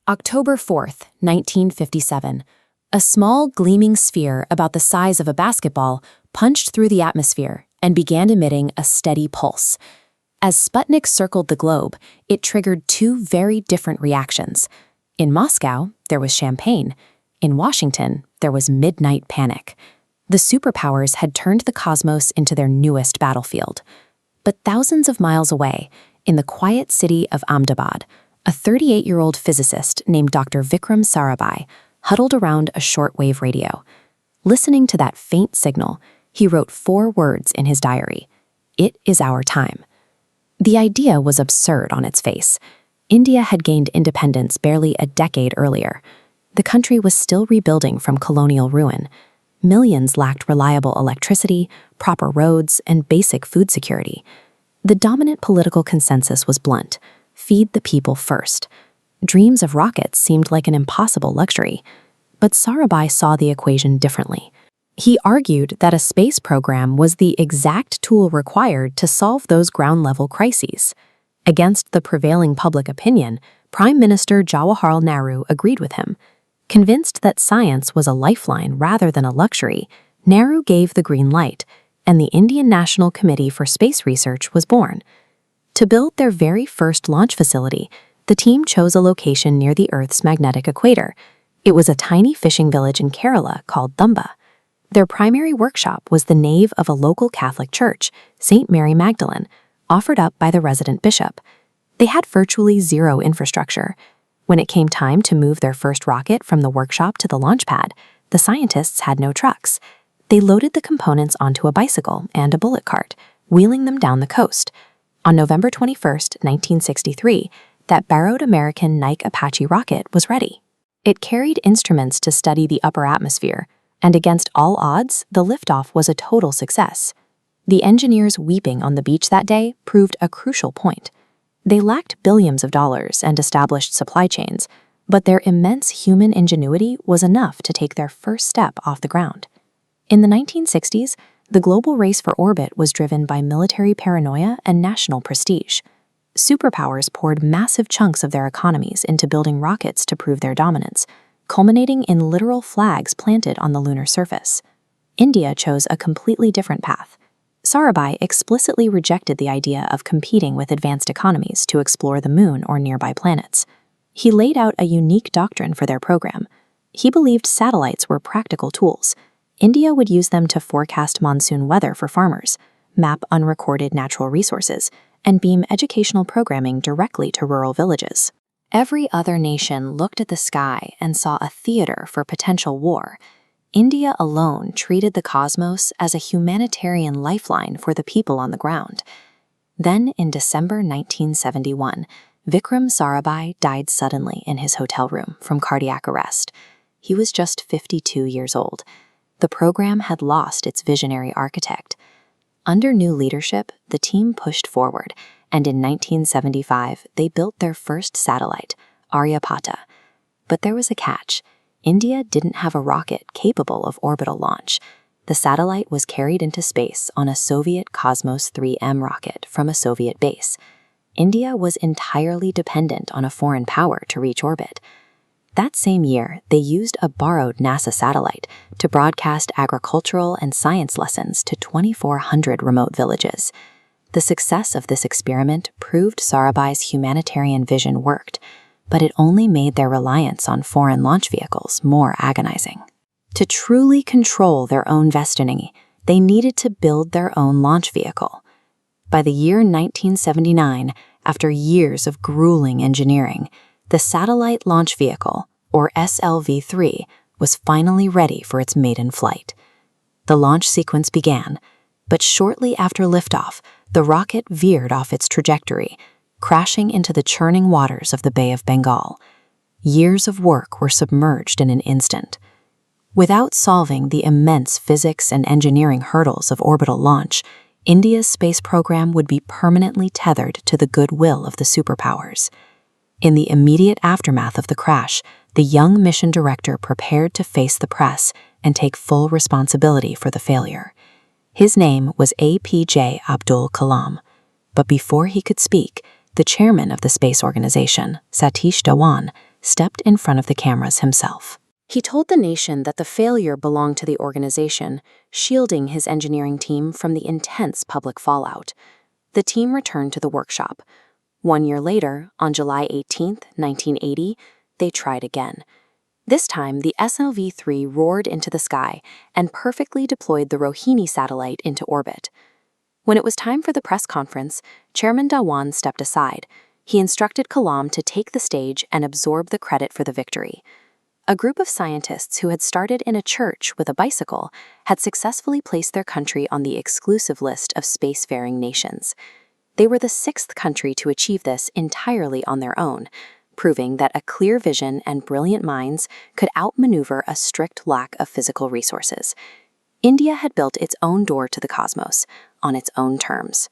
October 4th, 1957. A small, gleaming sphere about the size of a basketball punched through the atmosphere and began emitting a steady pulse. As Sputnik circled the globe, it triggered two very different reactions. In Moscow, there was champagne. In Washington, there was midnight panic. The superpowers had turned the cosmos into their newest battlefield. But thousands of miles away, in the quiet city of Ahmedabad, a 38-year-old physicist named Dr. Vikram Sarabhai huddled around a shortwave radio. Listening to that faint signal, he wrote 4 words in his diary: "It is our time." The idea was absurd on its face. India had gained independence barely a decade earlier. The country was still rebuilding from colonial ruin. Millions lacked reliable electricity, proper roads, and basic food security. The dominant political consensus was blunt: feed the people first. Dreams of rockets seemed like an impossible luxury. But Sarabhai saw the equation differently. He argued that a space program was the exact tool required to solve those ground-level crises. Against the prevailing public opinion, Prime Minister Jawaharlal Nehru agreed with him. Convinced that science was a lifeline rather than a luxury, Nehru gave the green light, and the Indian National Committee for Space Research was born. To build their very first launch facility, the team chose a location near the Earth's magnetic equator. It was a tiny fishing village in Kerala called Thumba. Their primary workshop was the nave of a local Catholic church, St. Mary Magdalene, offered up by the resident bishop. They had virtually zero infrastructure. When it came time to move their first rocket from the workshop to the launch pad, the scientists had no trucks. They loaded the components onto a bicycle and a bullock cart, wheeling them down the coast. On November 21st, 1963, that borrowed American Nike Apache rocket was ready. It carried instruments to study the upper atmosphere, and against all odds, the liftoff was a total success. The engineers weeping on the beach that day proved a crucial point. They lacked billions of dollars and established supply chains, but their immense human ingenuity was enough to take their first step off the ground. In the 1960s, the global race for orbit was driven by military paranoia and national prestige. Superpowers poured massive chunks of their economies into building rockets to prove their dominance, culminating in literal flags planted on the lunar surface. India chose a completely different path. Sarabhai explicitly rejected the idea of competing with advanced economies to explore the moon or nearby planets. He laid out a unique doctrine for their program. He believed satellites were practical tools. India would use them to forecast monsoon weather for farmers, map unrecorded natural resources, and beam educational programming directly to rural villages. Every other nation looked at the sky and saw a theater for potential war. India alone treated the cosmos as a humanitarian lifeline for the people on the ground. Then, in December 1971, Vikram Sarabhai died suddenly in his hotel room from cardiac arrest. He was just 52 years old. The program had lost its visionary architect. Under new leadership, the team pushed forward, and in 1975, they built their first satellite, Aryabhata. But there was a catch. India didn't have a rocket capable of orbital launch. The satellite was carried into space on a Soviet Cosmos 3M rocket from a Soviet base. India was entirely dependent on a foreign power to reach orbit. That same year, they used a borrowed NASA satellite to broadcast agricultural and science lessons to 2,400 remote villages. The success of this experiment proved Sarabhai's humanitarian vision worked, but it only made their reliance on foreign launch vehicles more agonizing. To truly control their own destiny, they needed to build their own launch vehicle. By the year 1979, after years of grueling engineering, the Satellite Launch Vehicle, or SLV-3, was finally ready for its maiden flight. The launch sequence began, but shortly after liftoff, the rocket veered off its trajectory, crashing into the churning waters of the Bay of Bengal. Years of work were submerged in an instant. Without solving the immense physics and engineering hurdles of orbital launch, India's space program would be permanently tethered to the goodwill of the superpowers. In the immediate aftermath of the crash, the young mission director prepared to face the press and take full responsibility for the failure. His name was APJ Abdul Kalam, but before he could speak, the chairman of the space organization, Satish Dhawan, stepped in front of the cameras himself. He told the nation that the failure belonged to the organization, shielding his engineering team from the intense public fallout. The team returned to the workshop. 1 year later, on July 18, 1980, they tried again. This time, the SLV-3 roared into the sky and perfectly deployed the Rohini satellite into orbit. When it was time for the press conference, Chairman Dhawan stepped aside. He instructed Kalam to take the stage and absorb the credit for the victory. A group of scientists who had started in a church with a bicycle had successfully placed their country on the exclusive list of spacefaring nations. They were the 6th country to achieve this entirely on their own, proving that a clear vision and brilliant minds could outmaneuver a strict lack of physical resources. India had built its own door to the cosmos, on its own terms.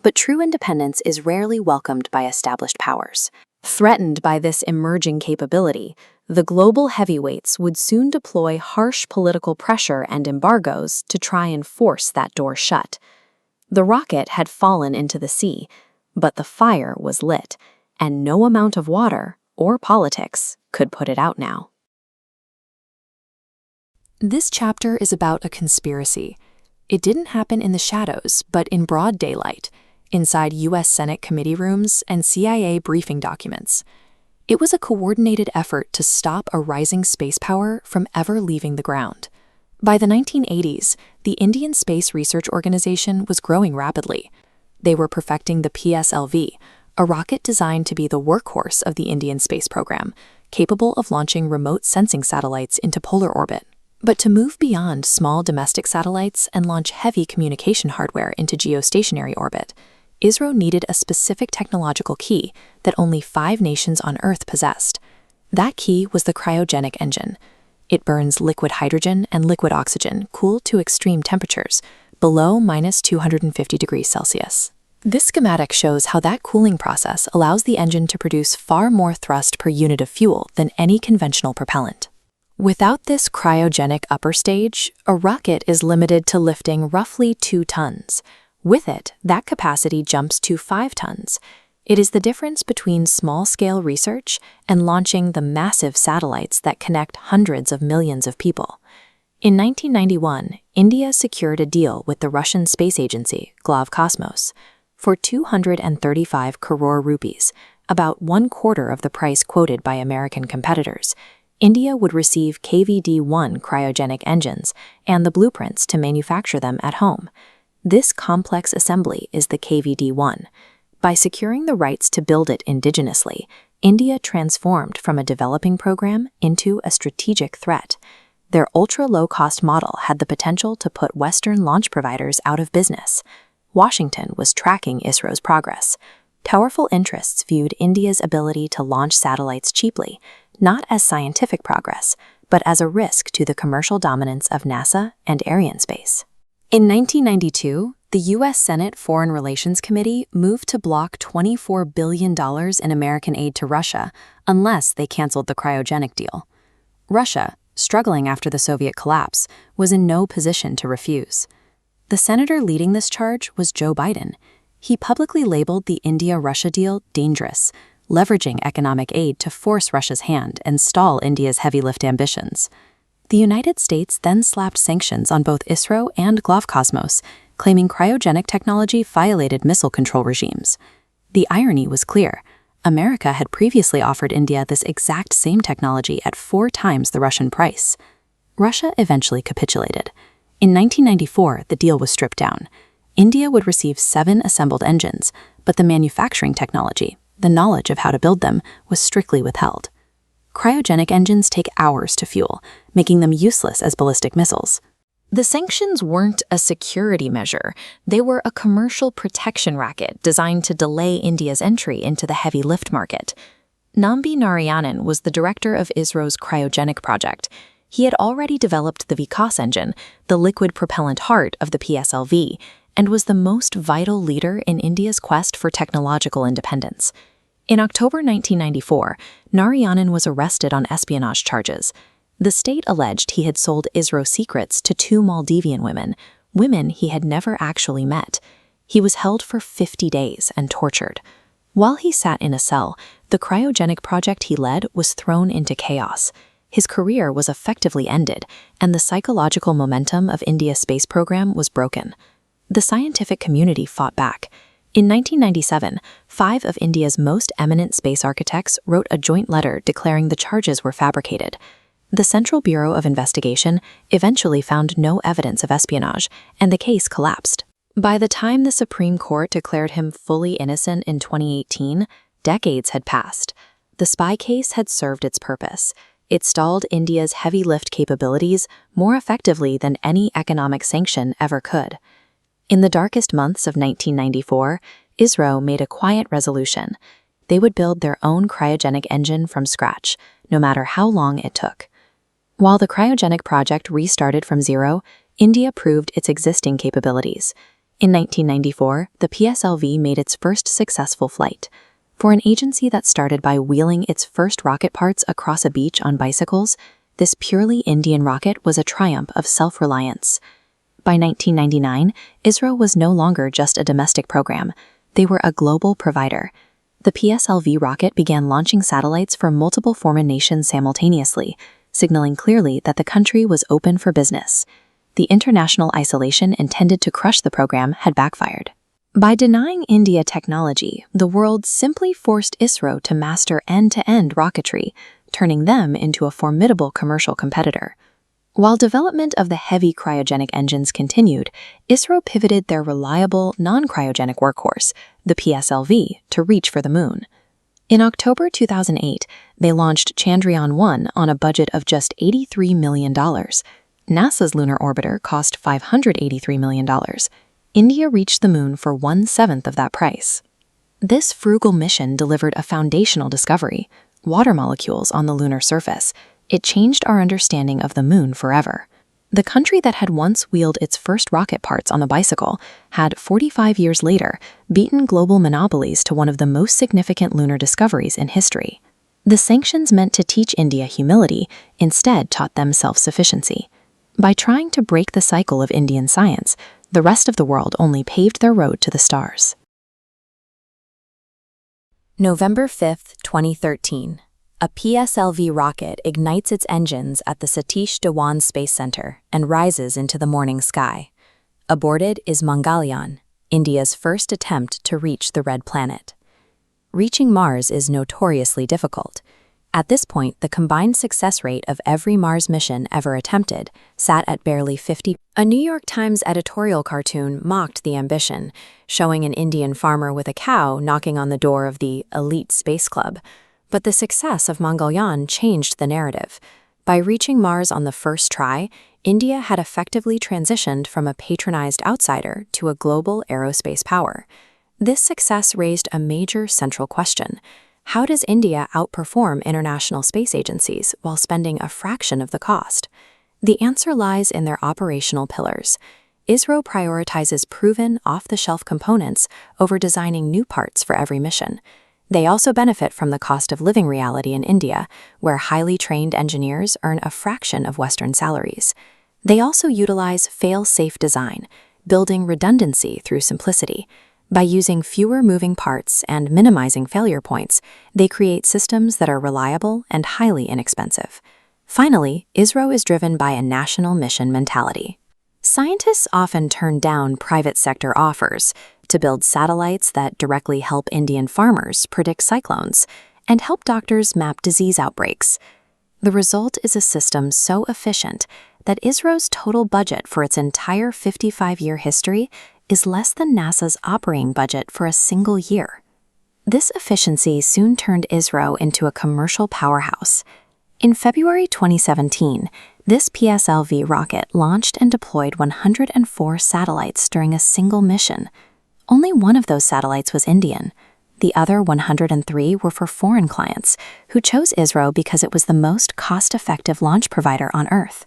But true independence is rarely welcomed by established powers. Threatened by this emerging capability, the global heavyweights would soon deploy harsh political pressure and embargoes to try and force that door shut. The rocket had fallen into the sea, but the fire was lit, and no amount of water or politics could put it out now. This chapter is about a conspiracy. It didn't happen in the shadows, but in broad daylight, inside U.S. Senate committee rooms and CIA briefing documents. It was a coordinated effort to stop a rising space power from ever leaving the ground. By the 1980s, the Indian Space Research Organization was growing rapidly. They were perfecting the PSLV, a rocket designed to be the workhorse of the Indian space program, capable of launching remote sensing satellites into polar orbit. But to move beyond small domestic satellites and launch heavy communication hardware into geostationary orbit, ISRO needed a specific technological key that only 5 nations on Earth possessed. That key was the cryogenic engine. It burns liquid hydrogen and liquid oxygen cooled to extreme temperatures, below -250 degrees Celsius. This schematic shows how that cooling process allows the engine to produce far more thrust per unit of fuel than any conventional propellant. Without this cryogenic upper stage, a rocket is limited to lifting roughly 2 tons. With it, that capacity jumps to 5 tons. It is the difference between small-scale research and launching the massive satellites that connect hundreds of millions of people. In 1991, India secured a deal with the Russian space agency, Globkosmos, for 235 crore rupees, about 1/4 of the price quoted by American competitors. India would receive KVD-1 cryogenic engines and the blueprints to manufacture them at home. This complex assembly is the KVD-1. By securing the rights to build it indigenously, India transformed from a developing program into a strategic threat. Their ultra-low-cost model had the potential to put Western launch providers out of business. Washington was tracking ISRO's progress. Powerful interests viewed India's ability to launch satellites cheaply, not as scientific progress, but as a risk to the commercial dominance of NASA and Arianespace. In 1992, the U.S. Senate Foreign Relations Committee moved to block $24 billion in American aid to Russia unless they canceled the cryogenic deal. Russia, struggling after the Soviet collapse, was in no position to refuse. The senator leading this charge was Joe Biden. He publicly labeled the India-Russia deal dangerous, leveraging economic aid to force Russia's hand and stall India's heavy-lift ambitions. The United States then slapped sanctions on both ISRO and Globkosmos, claiming cryogenic technology violated missile control regimes. The irony was clear. America had previously offered India this exact same technology at 4 times the Russian price. Russia eventually capitulated. In 1994, the deal was stripped down. India would receive 7 assembled engines, but the manufacturing technology, the knowledge of how to build them, was strictly withheld. Cryogenic engines take hours to fuel, making them useless as ballistic missiles. The sanctions weren't a security measure. They were a commercial protection racket designed to delay India's entry into the heavy lift market. Nambi Narayanan was the director of ISRO's cryogenic project. He had already developed the Vikas engine, the liquid propellant heart of the PSLV, and was the most vital leader in India's quest for technological independence. In October 1994, Narayanan was arrested on espionage charges. The state alleged he had sold ISRO secrets to 2 Maldivian women he had never actually met. He was held for 50 days and tortured. While he sat in a cell, the cryogenic project he led was thrown into chaos. His career was effectively ended, and the psychological momentum of India's space program was broken. The scientific community fought back. In 1997, 5 of India's most eminent space architects wrote a joint letter declaring the charges were fabricated. The Central Bureau of Investigation eventually found no evidence of espionage, and the case collapsed. By the time the Supreme Court declared him fully innocent in 2018, decades had passed. The spy case had served its purpose. It stalled India's heavy lift capabilities more effectively than any economic sanction ever could. In the darkest months of 1994, ISRO made a quiet resolution. They would build their own cryogenic engine from scratch, no matter how long it took. While the cryogenic project restarted from zero, India proved its existing capabilities. In 1994, the PSLV made its first successful flight. For an agency that started by wheeling its first rocket parts across a beach on bicycles, this purely Indian rocket was a triumph of self-reliance. By 1999, ISRO was no longer just a domestic program. They were a global provider. The PSLV rocket began launching satellites for multiple foreign nations simultaneously, signaling clearly that the country was open for business. The international isolation intended to crush the program had backfired. By denying India technology, the world simply forced ISRO to master end-to-end rocketry, turning them into a formidable commercial competitor. While development of the heavy cryogenic engines continued, ISRO pivoted their reliable, non-cryogenic workhorse, the PSLV, to reach for the moon. In October 2008, they launched Chandrayaan-1 on a budget of just $83 million. NASA's lunar orbiter cost $583 million. India reached the moon for 1/7 of that price. This frugal mission delivered a foundational discovery: water molecules on the lunar surface. It changed our understanding of the moon forever. The country that had once wheeled its first rocket parts on the bicycle had, 45 years later, beaten global monopolies to one of the most significant lunar discoveries in history. The sanctions meant to teach India humility instead taught them self-sufficiency. By trying to break the cycle of Indian science, the rest of the world only paved their road to the stars. November 5, 2013. A PSLV rocket ignites its engines at the Satish Dhawan Space Center and rises into the morning sky. Aborted is Mangalyaan, India's first attempt to reach the red planet. Reaching Mars is notoriously difficult. At this point, the combined success rate of every Mars mission ever attempted sat at barely 50%. A New York Times editorial cartoon mocked the ambition, showing an Indian farmer with a cow knocking on the door of the elite space club. But the success of Mangalyaan changed the narrative. By reaching Mars on the first try, India had effectively transitioned from a patronized outsider to a global aerospace power. This success raised a major central question. How does India outperform international space agencies while spending a fraction of the cost? The answer lies in their operational pillars. ISRO prioritizes proven, off-the-shelf components over designing new parts for every mission. They also benefit from the cost of living reality in India, where highly trained engineers earn a fraction of Western salaries. They also utilize fail-safe design, building redundancy through simplicity. By using fewer moving parts and minimizing failure points, they create systems that are reliable and highly inexpensive. Finally, ISRO is driven by a national mission mentality. Scientists often turn down private sector offers to build satellites that directly help Indian farmers predict cyclones and help doctors map disease outbreaks. The result is a system so efficient that ISRO's total budget for its entire 55-year history is less than NASA's operating budget for a single year. This efficiency soon turned ISRO into a commercial powerhouse. In February 2017, this PSLV rocket launched and deployed 104 satellites during a single mission. Only one of those satellites was Indian. The other 103 were for foreign clients, who chose ISRO because it was the most cost-effective launch provider on Earth.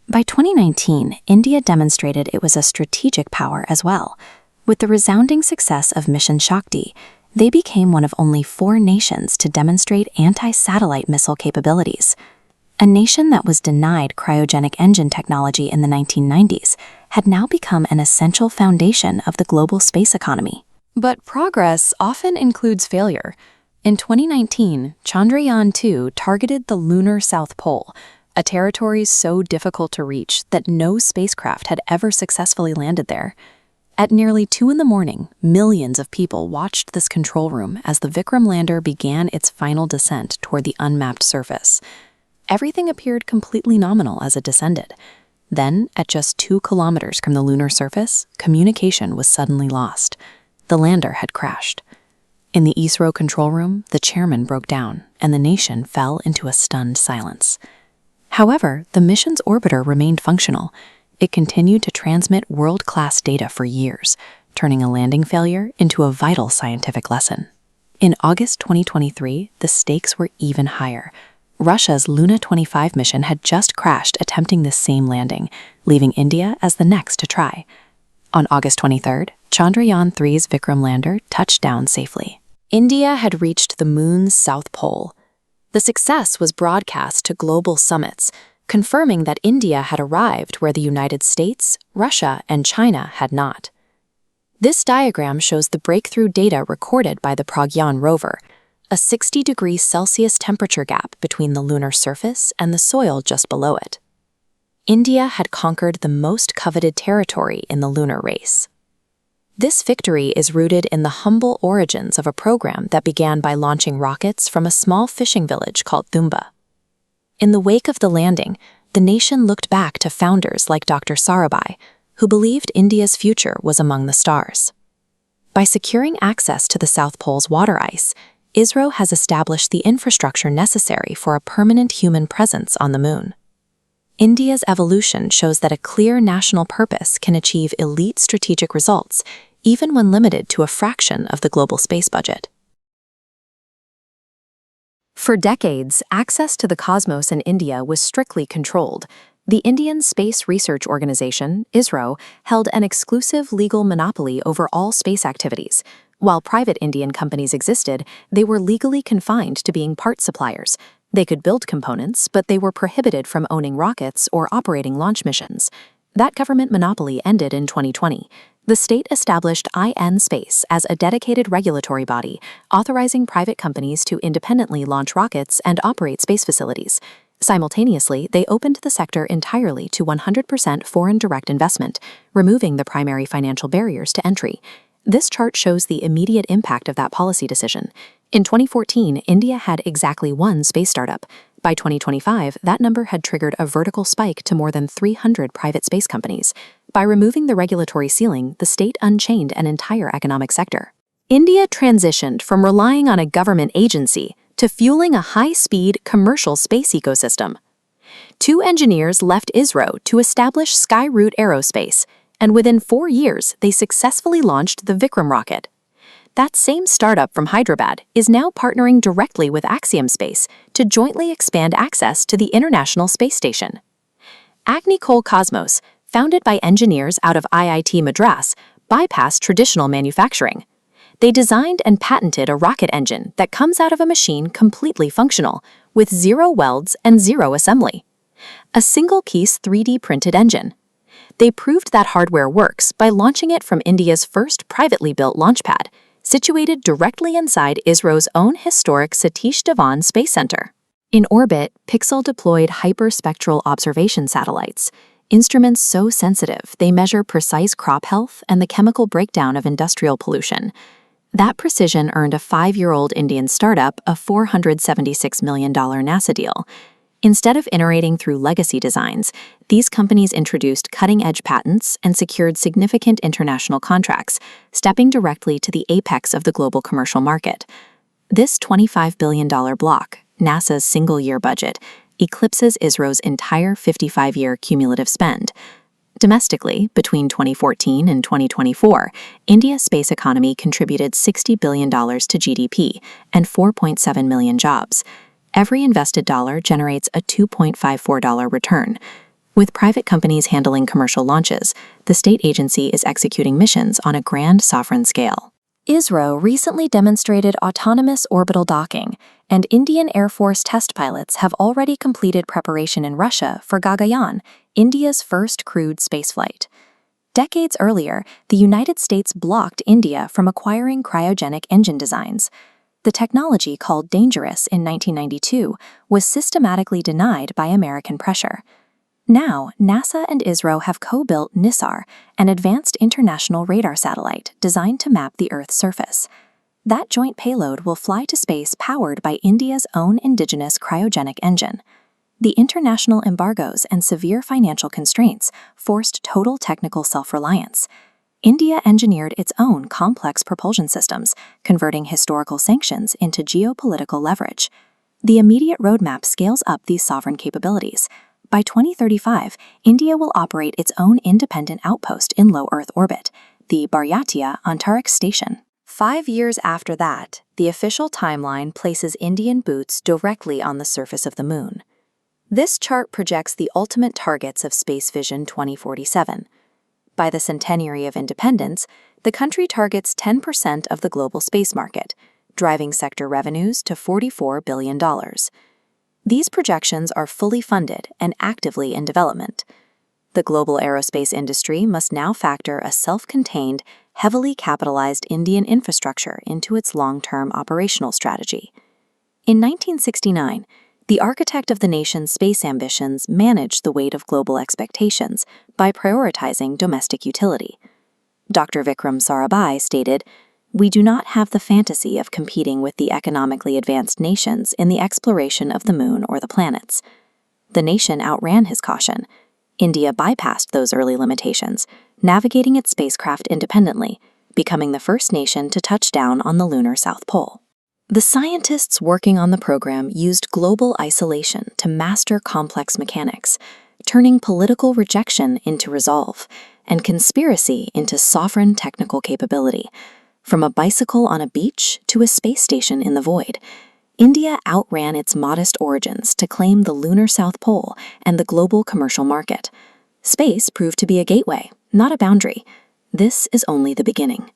By 2019, India demonstrated it was a strategic power as well. With the resounding success of Mission Shakti, they became one of only 4 nations to demonstrate anti-satellite missile capabilities. A nation that was denied cryogenic engine technology in the 1990s had now become an essential foundation of the global space economy. But progress often includes failure. In 2019, Chandrayaan-2 targeted the Lunar South Pole, a territory so difficult to reach that no spacecraft had ever successfully landed there. At nearly 2 in the morning, millions of people watched this control room as the Vikram lander began its final descent toward the unmapped surface. Everything appeared completely nominal as it descended. Then, at just 2 kilometers from the lunar surface, communication was suddenly lost. The lander had crashed. In the ISRO control room, the chairman broke down, and the nation fell into a stunned silence. However, the mission's orbiter remained functional. It continued to transmit world-class data for years, turning a landing failure into a vital scientific lesson. In August 2023, the stakes were even higher. Russia's Luna 25 mission had just crashed attempting this same landing, leaving India as the next to try. On August 23rd, Chandrayaan-3's Vikram lander touched down safely. India had reached the moon's south pole. The success was broadcast to global summits, confirming that India had arrived where the United States, Russia, and China had not. This diagram shows the breakthrough data recorded by the Pragyan rover, a 60 degrees Celsius temperature gap between the lunar surface and the soil just below it. India had conquered the most coveted territory in the lunar race. This victory is rooted in the humble origins of a program that began by launching rockets from a small fishing village called Thumba. In the wake of the landing, the nation looked back to founders like Dr. Sarabhai, who believed India's future was among the stars. By securing access to the South Pole's water ice, ISRO has established the infrastructure necessary for a permanent human presence on the moon. India's evolution shows that a clear national purpose can achieve elite strategic results, even when limited to a fraction of the global space budget. For decades, access to the cosmos in India was strictly controlled. The Indian Space Research Organization, ISRO, held an exclusive legal monopoly over all space activities. While private Indian companies existed, they were legally confined to being part suppliers. They could build components, but they were prohibited from owning rockets or operating launch missions. That government monopoly ended in 2020. The state established IN Space as a dedicated regulatory body, authorizing private companies to independently launch rockets and operate space facilities. Simultaneously, they opened the sector entirely to 100% foreign direct investment, removing the primary financial barriers to entry. This chart shows the immediate impact of that policy decision. In 2014, India had exactly 1 space startup. By 2025, that number had triggered a vertical spike to more than 300 private space companies. By removing the regulatory ceiling, the state unchained an entire economic sector. India transitioned from relying on a government agency to fueling a high-speed commercial space ecosystem. 2 engineers left ISRO to establish Skyroot Aerospace, and within 4 years, they successfully launched the Vikram rocket. That same startup from Hyderabad is now partnering directly with Axiom Space to jointly expand access to the International Space Station. Agnikol Cosmos, founded by engineers out of IIT Madras, bypassed traditional manufacturing. They designed and patented a rocket engine that comes out of a machine completely functional, with 0 welds and 0 assembly. A single-piece 3D printed engine. They proved that hardware works by launching it from India's first privately built launch pad, situated directly inside ISRO's own historic Satish Dhawan Space Center. In orbit, Pixel deployed hyperspectral observation satellites, instruments so sensitive they measure precise crop health and the chemical breakdown of industrial pollution. That precision earned a 5-year-old Indian startup a $476 million NASA deal. Instead of iterating through legacy designs, these companies introduced cutting-edge patents and secured significant international contracts, stepping directly to the apex of the global commercial market. This $25 billion block, NASA's single-year budget, eclipses ISRO's entire 55-year cumulative spend. Domestically, between 2014 and 2024, India's space economy contributed $60 billion to GDP and 4.7 million jobs. Every invested dollar generates a $2.54 return. With private companies handling commercial launches, the state agency is executing missions on a grand sovereign scale. ISRO recently demonstrated autonomous orbital docking, and Indian Air Force test pilots have already completed preparation in Russia for Gaganyaan, India's first crewed spaceflight. Decades earlier, the United States blocked India from acquiring cryogenic engine designs. The technology, called dangerous in 1992, was systematically denied by American pressure. Now, NASA and ISRO have co-built NISAR, an advanced international radar satellite designed to map the Earth's surface. That joint payload will fly to space powered by India's own indigenous cryogenic engine. The international embargoes and severe financial constraints forced total technical self-reliance. India engineered its own complex propulsion systems, converting historical sanctions into geopolitical leverage. The immediate roadmap scales up these sovereign capabilities. By 2035, India will operate its own independent outpost in low Earth orbit, the Bharatiya Antariksh Station. 5 years after that, the official timeline places Indian boots directly on the surface of the Moon. This chart projects the ultimate targets of Space Vision 2047. By the centenary of independence, the country targets 10% of the global space market, driving sector revenues to $44 billion. These projections are fully funded and actively in development. The global aerospace industry must now factor a self-contained, heavily capitalized Indian infrastructure into its long-term operational strategy. In 1969, the architect of the nation's space ambitions managed the weight of global expectations by prioritizing domestic utility. Dr. Vikram Sarabhai stated, "We do not have the fantasy of competing with the economically advanced nations in the exploration of the Moon or the planets." The nation outran his caution. India bypassed those early limitations, navigating its spacecraft independently, becoming the first nation to touch down on the Lunar South Pole. The scientists working on the program used global isolation to master complex mechanics, turning political rejection into resolve and conspiracy into sovereign technical capability. From a bicycle on a beach to a space station in the void, India outran its modest origins to claim the Lunar South Pole and the global commercial market. Space proved to be a gateway, not a boundary. This is only the beginning.